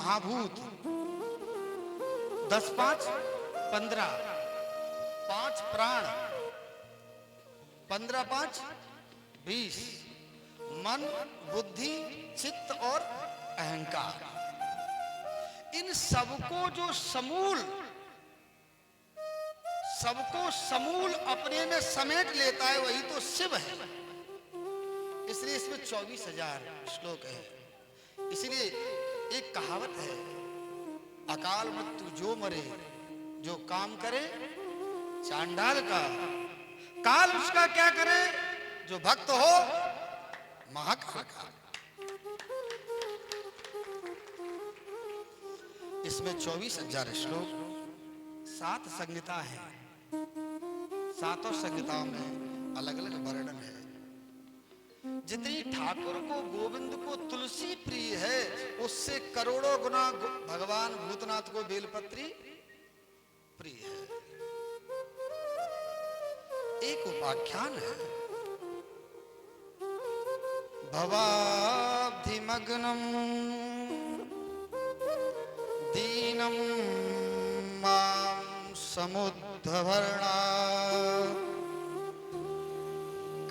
महाभूत, 10 5 15, 5 प्राण, 15 5 20, मन, बुद्धि, चित्त और अहंकार। इन सबको जो सबको समूल अपने में समेट लेता है वही तो शिव है। इसलिए इसमें 24,000 श्लोक है। इसलिए एक कहावत है, अकाल मृत्यु जो मरे, जो काम करे चांडाल का, काल उसका क्या करे, जो भक्त हो महाकाल का। इसमें 24,000 श्लोक, 7 संहिता है। सातों संहिताओं में अलग अलग वर्णन है। जितनी ठाकुर को, गोविंद को तुलसी प्रिय है, उससे करोड़ों गुना भगवान भूतनाथ को बेलपत्री प्रिय है। एक उपाख्यान है, भवाब्धिमग्नं दीनं मां समुद्धवर्णा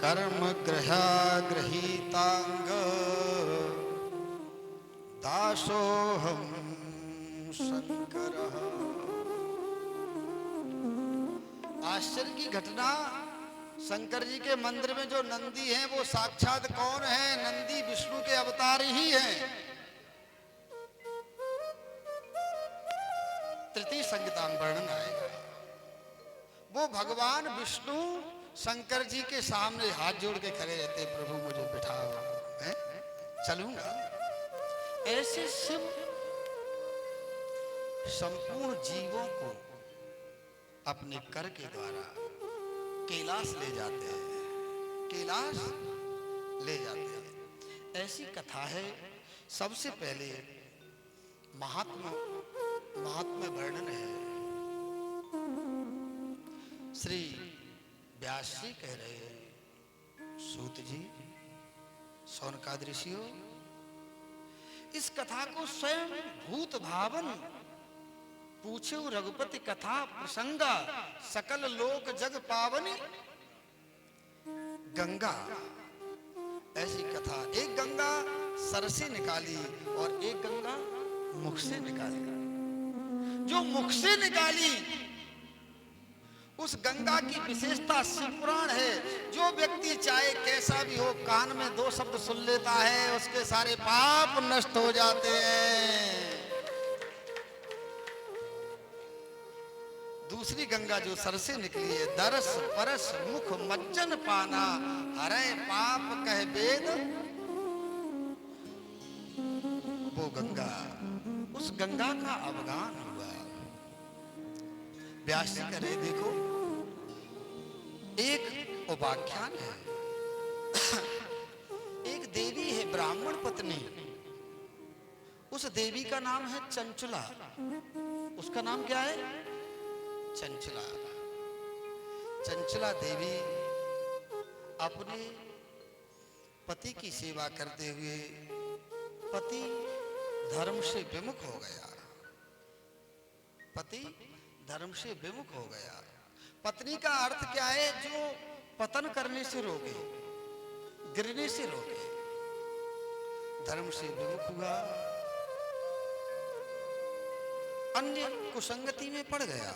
कर्म गृहीतांग दासोहम शंकरः। आश्चर्य की घटना, शंकर जी के मंदिर में जो नंदी हैं वो साक्षात कौन है? नंदी विष्णु के अवतार ही हैं। तृतीय संहिता में वर्णन आएगा। वो भगवान विष्णु शंकर जी के सामने हाथ जोड़ के खड़े रहते, प्रभु मुझे बिठाओ, मैं चलूंगा। ऐसे शिव संपूर्ण जीवों को अपने कर के द्वारा कैलाश ले जाते हैं, कैलाश ले जाते हैं। ऐसी कथा है। सबसे पहले महात्म्य वर्णन है। श्री व्यास जी कह रहे हैं, सूत जी, शौनकादि ऋषियों, इस कथा को स्वयं भूत भावन पूछो रघुपति कथा प्रसंगा, सकल लोक जग पावनी गंगा। ऐसी कथा, एक गंगा सर से निकाली और एक गंगा मुख से निकाली। जो मुख से निकाली उस गंगा की विशेषता शिव पुराण है। जो व्यक्ति चाहे कैसा भी हो, कान में 2 शब्द सुन लेता है, उसके सारे पाप नष्ट हो जाते हैं। दूसरी गंगा जो सर से निकली है, दरस परस मुख मज्जन पाना, हरे पाप कह वेद, वो गंगा, उस गंगा का अवगान हुआ। व्यास जी कह रहे, देखो एक उपाख्यान है। एक देवी है, ब्राह्मण पत्नी। उस देवी का नाम है चंचला। उसका नाम क्या है? चंचला। चंचला देवी अपने पति की सेवा करते हुए पति धर्म से विमुख हो गया। पति धर्म से विमुख हो गया। पत्नी का अर्थ क्या है? जो पतन करने से रोके, गिरने से रोके। धर्म से विमुख हुआ, अन्य कुसंगति में पड़ गया।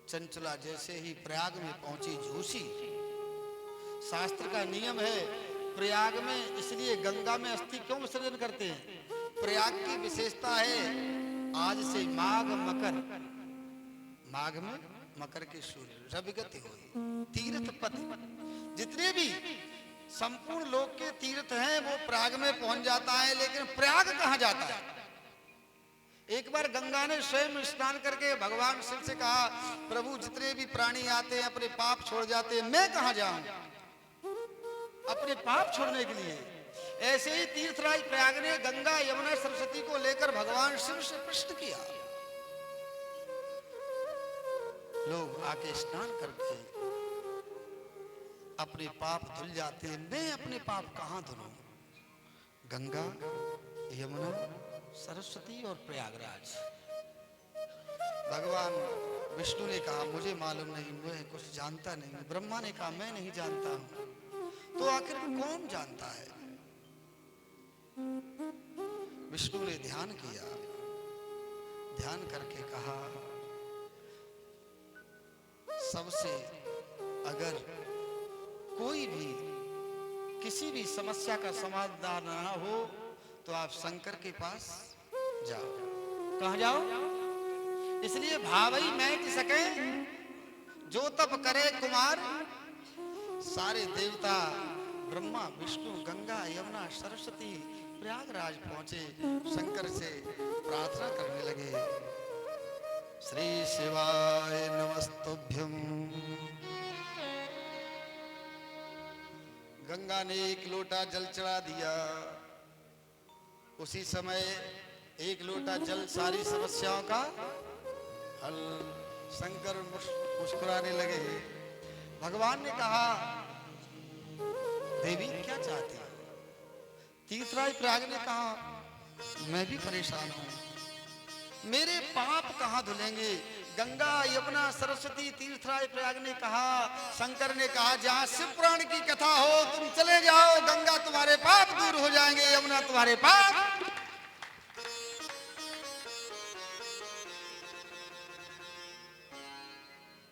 चंचला जैसे ही प्रयाग में पहुंची, झूसी। शास्त्र का नियम है प्रयाग में, इसलिए गंगा में अस्थि क्यों विसर्जन करते हैं? प्रयाग की विशेषता है, आज से माघ मकर, माघ में मकर के सूर्य रविगति हुई, तीर्थ पति। जितने भी संपूर्ण लोक के तीर्थ हैं वो प्रयाग में पहुंच जाता है, लेकिन प्रयाग कहां जाता है? एक बार गंगा ने स्वयं स्नान करके भगवान शिव से कहा, प्रभु जितने भी प्राणी आते हैं अपने पाप छोड़ जाते हैं, मैं कहां जाऊं अपने पाप छोड़ने के लिए? ऐसे ही तीर्थराज प्रयाग ने गंगा यमुना सरस्वती को लेकर भगवान शिव से प्रश्न किया। लोग आके स्नान करके अपने पाप धुल जाते हैं, मैं अपने पाप कहां धुलूं? गंगा यमुना सरस्वती और प्रयागराज। भगवान विष्णु ने कहा मुझे मालूम नहीं, मैं कुछ जानता नहीं। ब्रह्मा ने कहा मैं नहीं जानता हूं, तो आखिर कौन जानता है? विष्णु ने ध्यान किया, ध्यान करके कहा सबसे अगर कोई भी किसी भी समस्या का समाधान ना हो तो आप शंकर के पास जाओ। कहाँ जाओ? इसलिए भावई मैच सके जो तप करे कुमार। सारे देवता ब्रह्मा विष्णु गंगा यमुना सरस्वती प्रयागराज पहुंचे, शंकर से प्रार्थना करने लगे। श्री शिवाय नमस्तुभ्यं। गंगा ने एक लोटा जल चढ़ा दिया। उसी समय एक लोटा जल सारी समस्याओं का हल। शंकर मुस्कुराने लगे। भगवान ने कहा देवी क्या चाहती हो? तीर्थराज प्रयाग ने कहा मैं भी परेशान हूं, मेरे पाप कहां धुलेंगे? गंगा यमुना सरस्वती तीर्थराज प्रयाग ने कहा, शंकर ने कहा जहां शिव पुराण की कथा हो तुम चले जाओ, गंगा तुम्हारे पाप दूर हो जाएंगे, यमुना तुम्हारे पाप।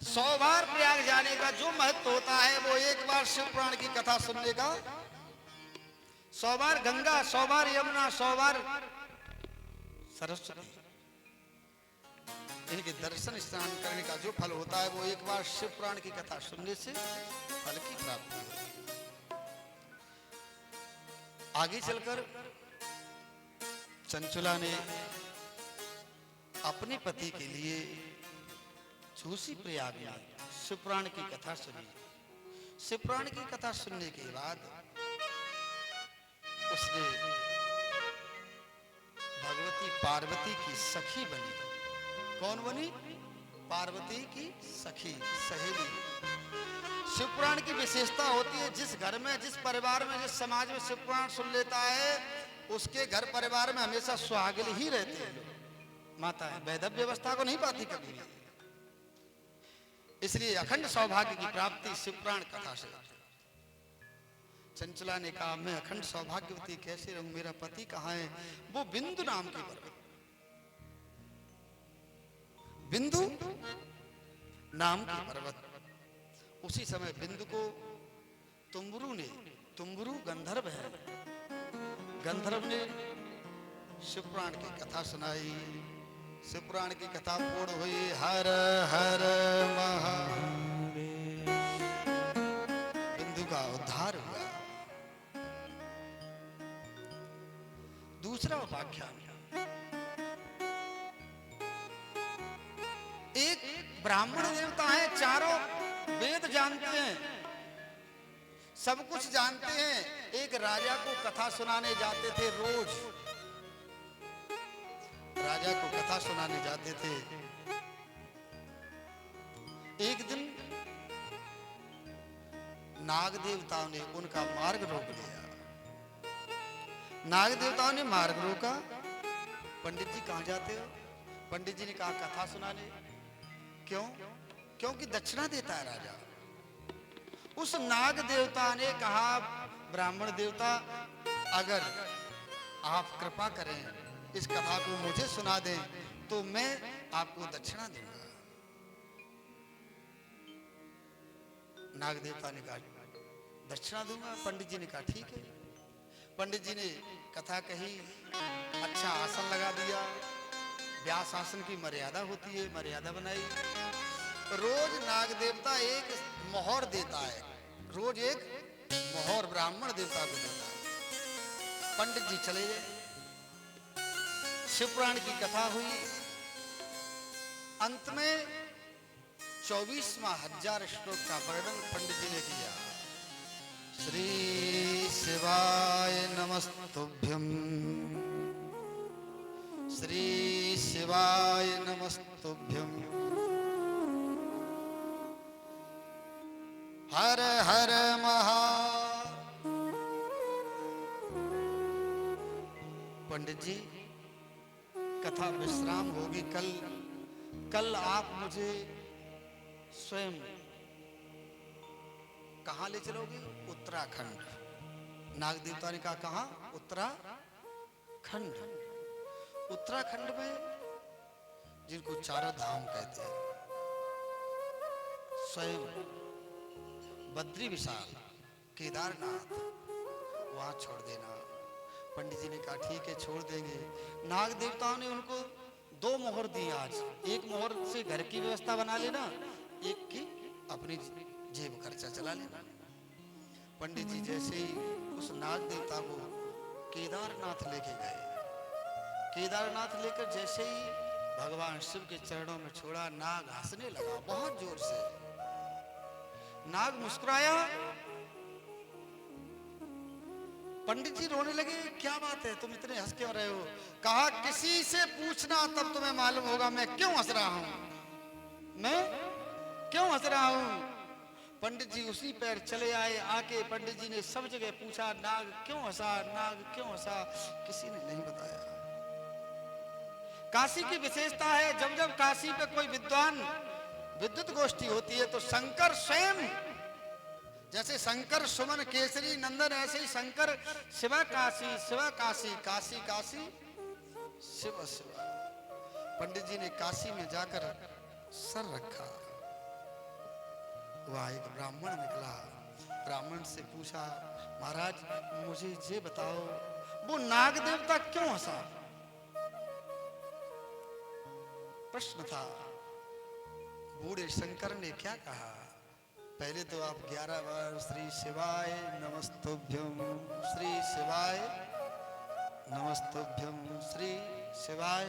100 बार प्रयाग जाने का जो महत्व होता है वो एक बार शिव पुराण की कथा सुनने का। 100 बार गंगा, 100 बार यमुना, 100 बार सरस्वती, इनके दर्शन स्नान करने का जो फल होता है वो एक बार शिव पुराण की कथा सुनने से फल की प्राप्ति होती है। आगे चलकर चंचुला ने अपने पति के लिए झूसी प्रयाग में शिव पुराण की कथा सुनी। शिव पुराण की कथा सुनने के बाद उसने भगवती पार्वती की सखी बनी। कौन बनी? पार्वती की सखी, सहेली। शिव पुराण की विशेषता होती है जिस घर में, जिस परिवार में, जिस समाज में शिव पुराण सुन लेता है उसके घर परिवार में हमेशा सुहागिन ही रहते हैं। माता है वैधव्य व्यवस्था को नहीं पाती कभी भी। इसलिए अखंड सौभाग्य की प्राप्ति शिव पुराण कथा से। चंचला ने कहा मैं अखंड सौभाग्यवती कैसे रहूं? मेरा पति कहाँ है? वो बिंदु नाम की पर्वत, बिंदु नाम की पर्वत। उसी समय बिंदु को तुम्बुरु ने, तुम्बुरु गंधर्व है, गंधर्व ने शिव पुराण की कथा सुनाई। शिव पुराण की कथा पूर्ण हुई। हर हर महादेव। बिंदु का उद्धार हुआ। दूसरा उपाख्यान, एक ब्राह्मण देवता है, चारों वेद जानते हैं, सब कुछ जानते हैं। एक राजा को कथा सुनाने जाते थे। रोज राजा को कथा सुनाने जाते थे। एक दिन नाग देवताओं ने उनका मार्ग रोक लिया। नाग देवताओं ने मार्ग रोका। पंडित जी कहां जाते हो? पंडित जी ने कहा कथा सुनाने। क्यों? क्योंकि दक्षिणा देता है राजा। उस नाग देवता ने कहा ब्राह्मण देवता अगर आप कृपा करें इस कथा को मुझे सुना दें तो मैं आपको दक्षिणा दूंगा। नाग देवता ने कहा दक्षिणा दूंगा। पंडित जी ने कहा ठीक है। पंडित जी ने कथा कही, अच्छा आसन लगा दिया। व्यास आसन की मर्यादा होती है, मर्यादा बनाई। रोज नाग देवता एक मोहर देता है, रोज एक मोहर ब्राह्मण देवता को देता है। पंडित जी चले गए। शिव पुराण की कथा हुई। अंत में 24वां 1000 श्लोक का वर्णन पंडित जी ने किया। श्री शिवाय नमस्तुभ्यं, श्री शिवाय नमस्तुभ्यं, हर हर महा। पंडित जी कथा विश्राम होगी कल। कल आप मुझे स्वयं कहां ले चलोगे? उत्तराखंड। नाग देवता ने कहा कहां? उत्तराखंड। उत्तराखंड में जिनको चारों धाम कहते हैं, स्वयं बद्री विशाल केदारनाथ, वहां छोड़ देना। पंडित जी ने कहा ठीक है छोड़ देंगे। नाग देवताओं ने उनको 2 मोहर दी आज। एक मोहर से घर की व्यवस्था बना लेना, एक की अपनी जेब खर्चा चला लेना। पंडित जी जैसे ही उस नाग देवता को केदारनाथ लेके गए, केदारनाथ लेकर जैसे ही भगवान शिव के चरणों में छोड़ा, नाग हंसने लगा बहुत जोर से। नाग मुस्कुराया, पंडित जी रोने लगे, क्या बात है तुम इतने हंस क्यों रहे हो? कहा किसी से पूछना तब तुम्हें मालूम होगा मैं क्यों हंस रहा हूं, मैं क्यों हंस रहा हूं। पंडित जी उसी पैर चले आए। आके पंडित जी ने सब जगह पूछा नाग क्यों हंसा, नाग क्यों हंसा, किसी ने नहीं बताया। काशी की विशेषता है, जब जब काशी पे कोई विद्वान विद्युत गोष्ठी होती है तो शंकर स्वयं, जैसे शंकर सुमन केसरी नंदन, ऐसे ही शंकर शिवा काशी शिवा काशी काशी काशी शिव शिवा। पंडित जी ने काशी में जाकर सर रखा। वहां एक ब्राह्मण निकला। ब्राह्मण से पूछा महाराज मुझे ये बताओ वो नाग देवता क्यों हंसा? प्रश्न था। बूढ़े शंकर ने क्या कहा? पहले तो आप 11 बार श्री शिवाय नमस्तुभ्यम, श्री शिवाय नमस्तुभ्यम, श्री शिवाय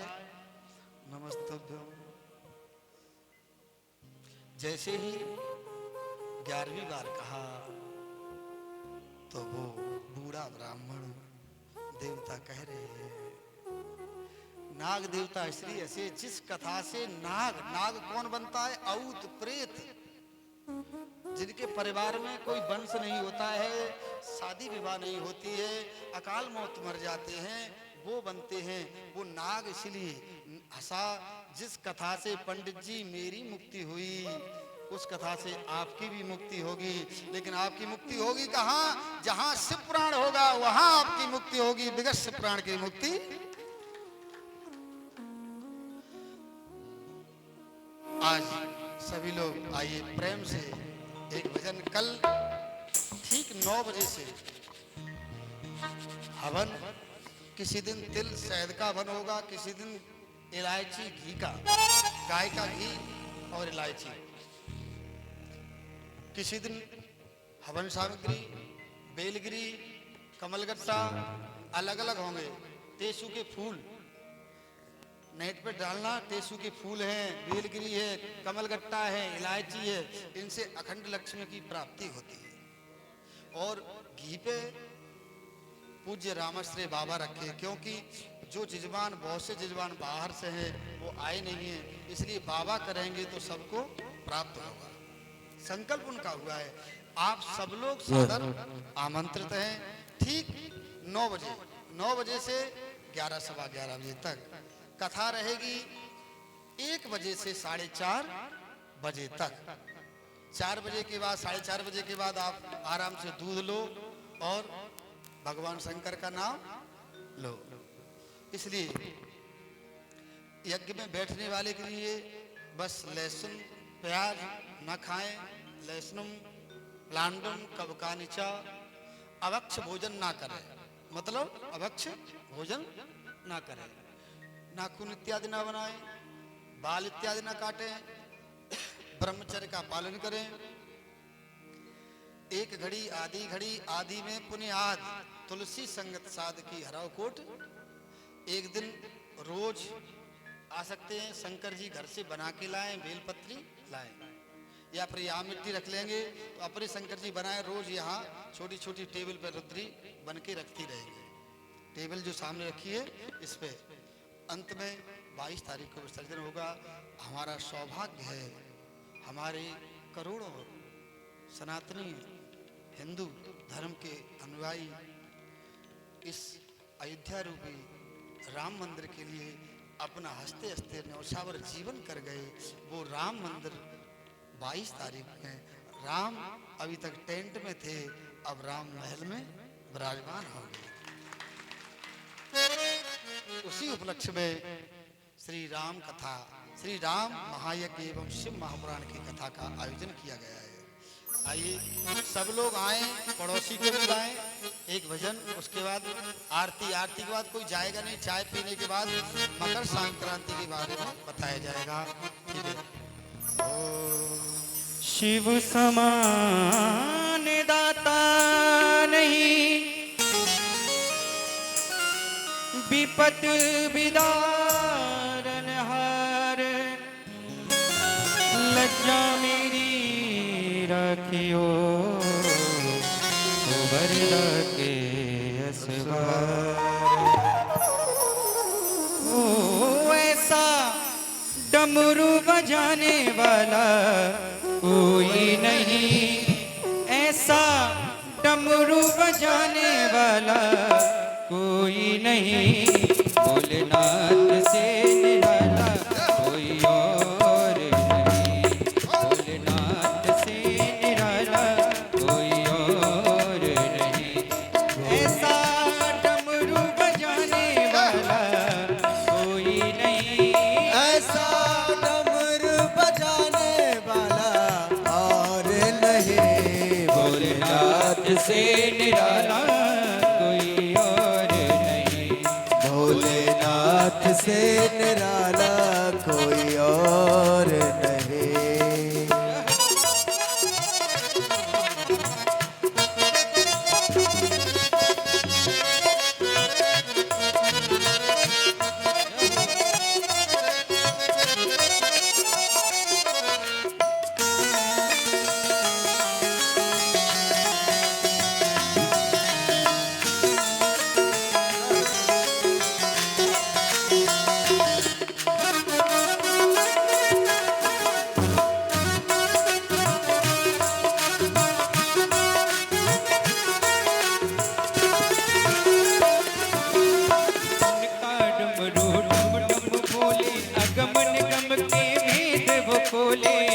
नमस्तुभ्यम। जैसे ही 11वीं बार कहा तो वो बूढ़ा ब्राह्मण देवता कह रहे हैं, नाग देवता इसलिए ऐसे जिस कथा से नाग, नाग कौन बनता है? औत प्रेत, जिनके परिवार में कोई वंश नहीं होता है, शादी विवाह नहीं होती है, अकाल मौत मर जाते हैं, वो बनते हैं। वो नाग इसलिए हंसा जिस कथा से पंडित जी मेरी मुक्ति हुई, उस कथा से आपकी भी मुक्ति होगी। लेकिन आपकी मुक्ति होगी कहाँ? जहां शिव पुराण होगा वहां आपकी मुक्ति होगी, बिगड़ शिव पुराण की मुक्ति। आज सभी लोग आइए प्रेम से एक भजन। कल ठीक 9 बजे से हवन, किसी दिन तिल शहद का हवन होगा, किसी दिन इलायची घी का, गाय का घी और इलायची, किसी दिन हवन सामग्री बेलगिरी कमलगट्टा अलग अलग होंगे। टेसू के फूल नेट पे डालना, टेसू के फूल हैं, बेलगिरी है, कमलगट्टा है, इलायची है, इनसे अखंड लक्ष्मी की प्राप्ति होती है। और घी पे पूज्य रामाश्रय बाबा रखे, क्योंकि जो जिजवान, बहुत से जिजवान बाहर से हैं वो आए नहीं हैं, इसलिए बाबा करेंगे तो सबको प्राप्त होगा। संकल्प उनका हुआ है। आप सब लोग सादर आमंत्रित हैं। ठीक 9 बजे, 9 बजे से 11 सवा 11 बजे तक कथा रहेगी। 1 बजे से 4:30 बजे तक, 4 बजे के बाद, 4:30 बजे के बाद आप आराम से दूध लो और भगवान शंकर का नाम लो। इसलिए यज्ञ में बैठने वाले के लिए बस लहसुन प्याज न खाएं, लहसुन प्लांडुम कवकानिचा, अवक्ष भोजन ना करें, मतलब अवक्ष भोजन ना करें, नाखून इत्यादि ना बनाएं, बाल इत्यादि ना काटें, ब्रह्मचर्य का पालन करें। 1 घड़ी आदि में पुण्य आद, तुलसी संगत साध की हराव कोट। एक दिन रोज आ सकते हैं, शंकर जी घर से बना के लाएं, बेलपत्री लाएं, या फिर यहाँ मिट्टी रख लेंगे तो अपने शंकर जी बनाए, रोज यहाँ छोटी छोटी टेबल पर रुद्री बन के रखती रहेंगे। टेबल जो सामने रखी है इस पे अंत में 22 तारीख को विसर्जन होगा। हमारा सौभाग्य है, हमारे करोड़ों सनातनी हिंदू धर्म के अनुयायी इस अयोध्या रूपी राम मंदिर के लिए अपना हंसते हंसते न्यौछावर जीवन कर गए। वो राम मंदिर 22 तारीख में, राम अभी तक टेंट में थे, अब राम महल में विराजमान हो गए। उसी उपलक्ष्य में श्री राम कथा, श्री राम महायज्ञ एवं शिव महापुराण की कथा का आयोजन किया गया है। आइए सब लोग आए, पड़ोसी को भी लाएं, एक भजन, उसके बाद आरती, आरती के बाद कोई जाएगा नहीं, चाय पीने के बाद मकर संक्रांति के बारे में बताया जाएगा। ठीक है। शिव समान दाता नहीं, विपत विदारन हार, लज्जा मेरी रखियो वरदा के असवार। ओ ऐसा डमरू बजाने वाला कोई नहीं, ऐसा डमरू बजाने वाला कोई नहीं, भोलेनाथ से निराला कोई और नहीं, भोलेनाथ से निराला कोई और नहीं। ऐसा डमरू बजाने वाला कोई नहीं, ऐसा डमरू बजाने वाला और नहीं, भोलेनाथ से निराला कोई और नहीं, भोलेनाथ से निराला कोई और नहीं।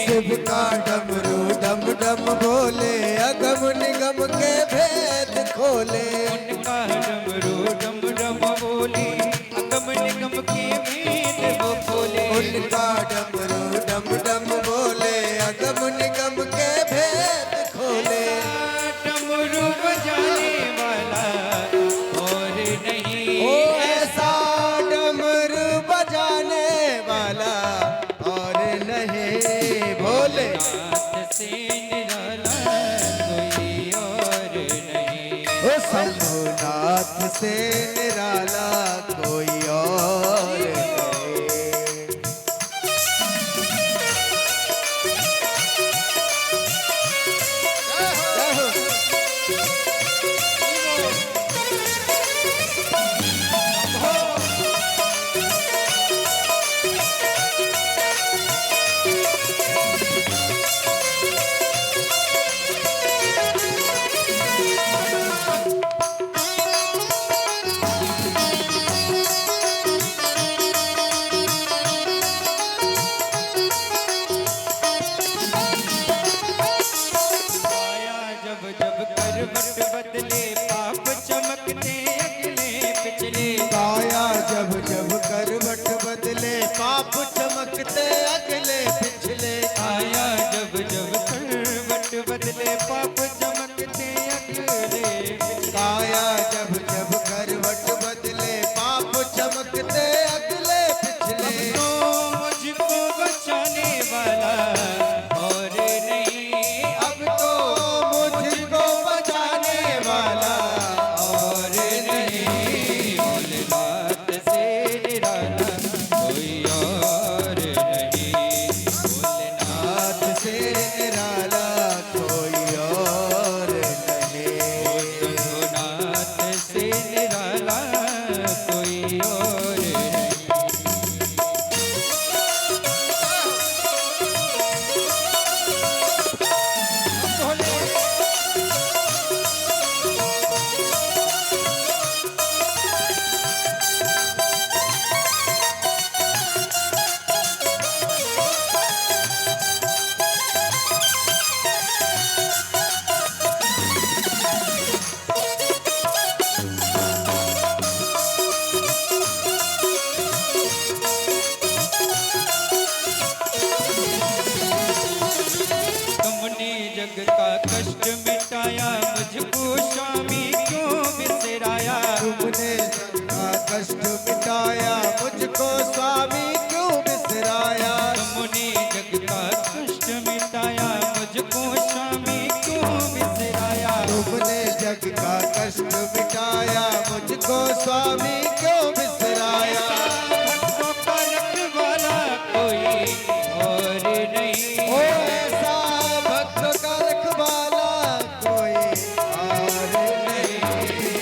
शिव का डमरू डम डम बोले, अगम निगम के भेद खोले। उनका डमरू डम डम बोले, अगम निगम के भेद वो खोले। उनका डमरू डम डम बोले, अगम निगम के भेद खोले। डमरू बजाने वाला और नहीं, ओ ऐसा डमरू बजाने वाला और नहीं, भोलेनाथ से निराला कोई और नहीं, ओ शंभुनाथ से निराला कोई और नहीं। काया जब जब करवट बदले, पाप चमकते अगले पिछले। काया जब जब करवट बदले, पाप चमकते अगले पिछले। काया जब जब करवट बदले, पाप चमकते अगले पिछले। तो मुझको बचाने वाला और नहीं, अब तो मुझको बचाने वाला और नहीं, भोलेनाथ से निराला कोई और को स्वामी क्यों बिसराया। भक्तों का रखवाला कोई और नहीं। ओ ऐसा भक्तों का रखवाला कोई और नहीं।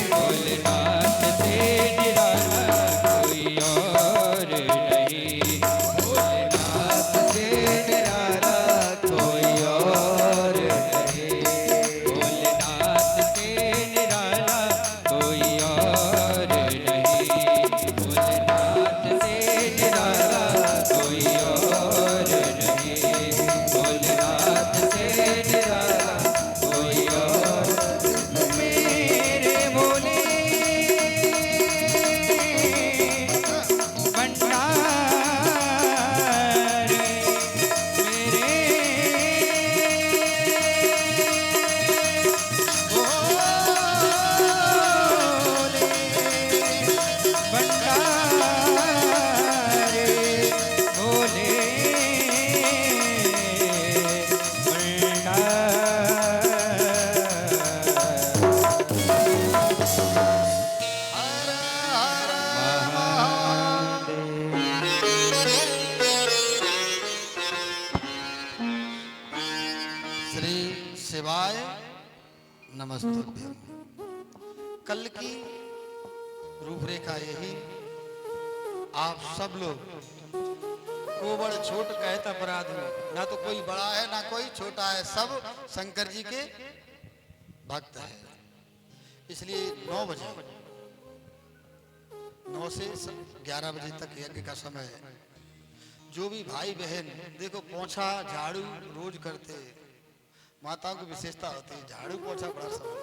भोलेनाथ से निराला कोई और नहीं। भोलेनाथ से निराला कोई और नहीं। भोलेनाथ से निराला कोई और नहीं। भोलेनाथ से निराला कोई और नहीं। भोलेनाथ से निराला कोई और। मेरे भोले भंडारी मेरे भोले भंडारी हर हर श्री शिवाय नमस्तुभ्यम। कल की रूपरेखा यही, आप सब लोग को बड़ छोट कहत अपराध में, ना तो कोई बड़ा है ना कोई छोटा है, सब शंकर जी के भक्त है। इसलिए 9 बजे 9 से 11 बजे तक यज्ञ का समय है। जो भी भाई बहन देखो पोंछा झाड़ू रोज करते, माताओं की विशेषता होती है झाड़ू पोंछा बड़ा समय।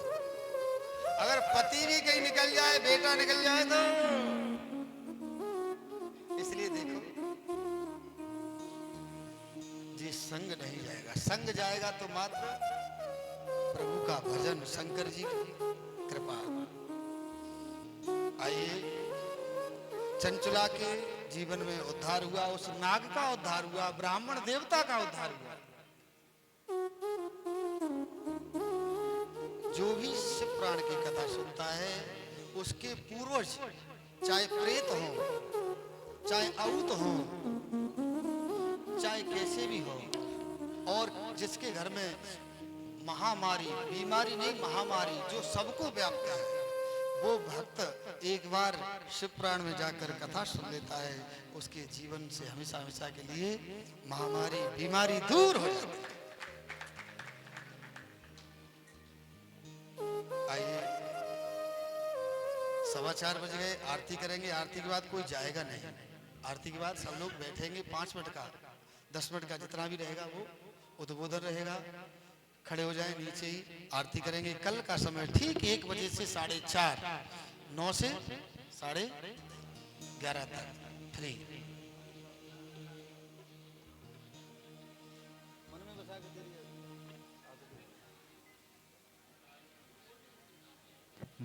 अगर पति भी कहीं निकल जाए, बेटा निकल जाए तो इसलिए देखो जी संग नहीं जाएगा, संग जाएगा तो मात्र प्रभु का भजन, शंकर जी की कृपा। आइए, चंचला के जीवन में उद्धार हुआ, उस नाग का उद्धार हुआ, ब्राह्मण देवता का उद्धार हुआ। जो भी शिव पुराण की कथा सुनता है, उसके पूर्वज चाहे प्रेत हो, चाहे अऊत हो, चाहे कैसे भी हो, और जिसके घर में महामारी, बीमारी नहीं महामारी जो सबको व्याप्त है, वो भक्त एक बार शिव पुराण में जाकर कथा सुन लेता है, उसके जीवन से हमेशा हमेशा के लिए महामारी बीमारी दूर हो जाती है। आइए, 4:15 बज गए, आरती करेंगे। आरती के बाद कोई जाएगा नहीं, आरती के बाद सब लोग बैठेंगे 5 मिनट का, 10 मिनट का जितना भी रहेगा वो उद्बोधन रहेगा। खड़े हो जाएं, नीचे ही आरती करेंगे। कल का समय ठीक 1 बजे से 4:30, 9 से 11:30 तक फ्री।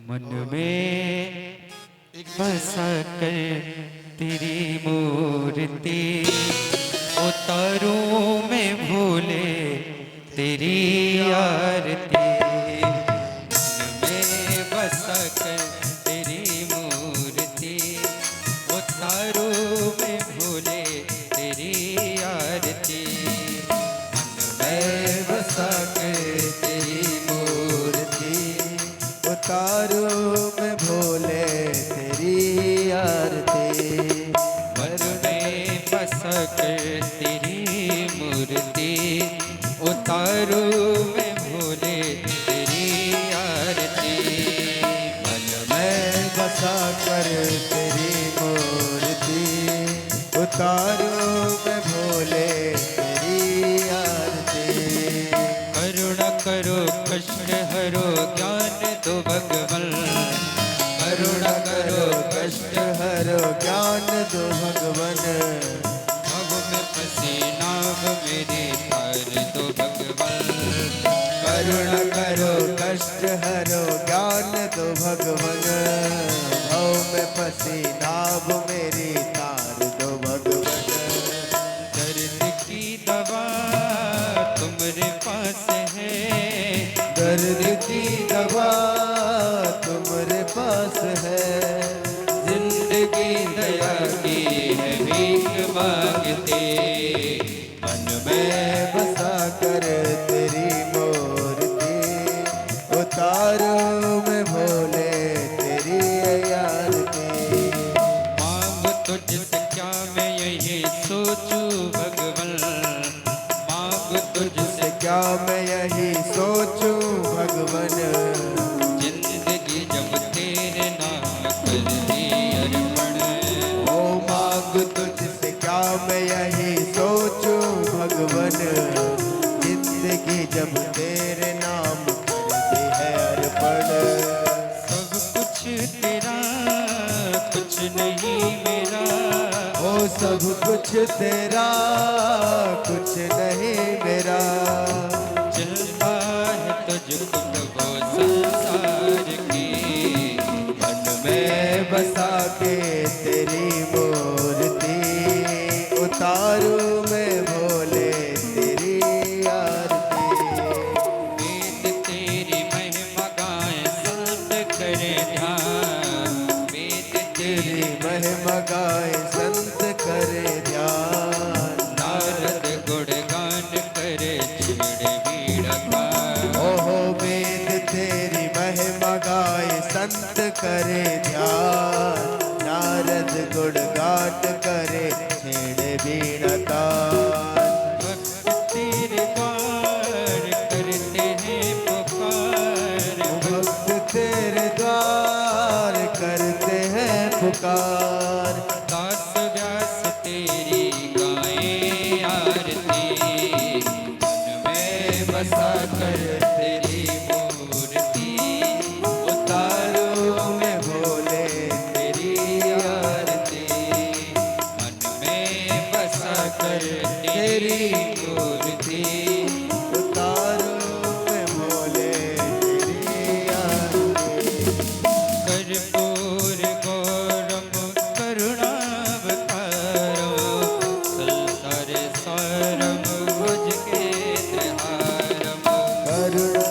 मन में बसा कर तेरी मूर्ति उतारूं मैं भोले तेरी आरती। मन में बसा कर तेरी मूर्ति उतारूं मैं भोले तेरी आरती। मन में बसा कर तेरी मूर्ति उतारू मैं भोले तेरी आरती। मन में बसक तेरी मूर्ति उतारू मैं भोले तेरी आरती। मन में बसा कर तेरी मूर्ति उतारू मैं भोले तेरी आरती। करुणा करो कष्ट हरो ज्ञान दो भगवन। करुणा करो कष्ट हरो ज्ञान दो भगवन। भव में फंसी नाव मेरी तार दो भगवन। करुणा करो कष्ट हरो ज्ञान दो भगवन। भव में फंसी नाव मेरी तार दो भगवन। दर्द की दवा तुम्हारे पास है। दर्द की दवा तुम्हारे पास है। मांगते, मन में बसा कर तेरी मूर्ति उतारूं मैं भोले तेरी आरती। मांग तुझसे क्या मैं यही सोचूं भगवन, मांग तुझसे क्या मैं यही सोचूं भगवन, जिंदगी जब तेरे नाम कर दी अर्पण। ओ मांग तुझसे क्या मैं यही सोचूं भगवन, जिंदगी जब तेरे नाम कर दी है अर्पण। सब कुछ तेरा कुछ नहीं मेरा, ओ सब कुछ तेरा कुछ नहीं मेरा, चलता है तुझको वो संसार की। मन में बसा के तेरी मूर्ति उतारूं मैं भोले तेरी आरती। वेद तेरी महिमा गाए संत करे ध्यान, वेद तेरी महिमा गाए संत करे ध्यान, नारद गुणगान करे छेड़े बीड़ा का। ओहो वेद तेरी महिमा गाए संत करे ध्यान, नारद गुणगान करे छेड़े बीड़ा तान। भक्त तेरे द्वार करते हैं पुकार, भक्त तेरे द्वार करते हैं पुकार, दास व्यास तेरी गाए आरती। मन में बसा कर तेरी मूर्ति उतारूं मैं भोले तेरी आरती। मन में बसा कर तेरी मूर्ति। उतारूं मैं भोले तेरी आरती। कर्पूर गौरम करुणावतारम, संसार सारम भुजगेन्द्रहारम, करुणा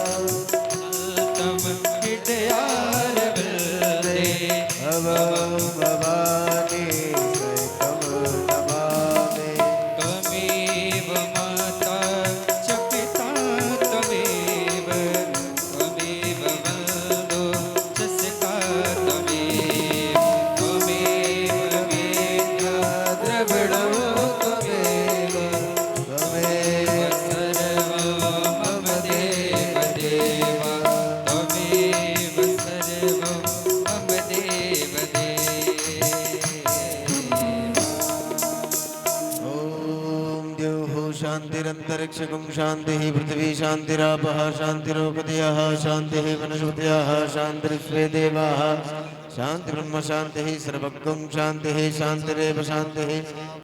तम हृदयारविंदे भव भवानी सहितं नमामि। त्वमेव माता च पिता त्वमेव, त्वमेव बन्धुः च सखा त्वमेव, त्वमेव वेद्यः द्रविणो त्वमेव, त्वमेव सर्वं मम देव देव, त्वमेव सर्वं मम देव देव। ॐ द्यौः शान्तिरन्तरिक्षगं शान्तिः पृथिवी शान्तिरापः शान्तिरोपदयः शान्तिः वनस्पतयः शान्तिर्विश्वे देवाः शान्तिर्ब्रह्म शान्तिः सर्वगं शान्तिः शान्तिरेव शान्तिः।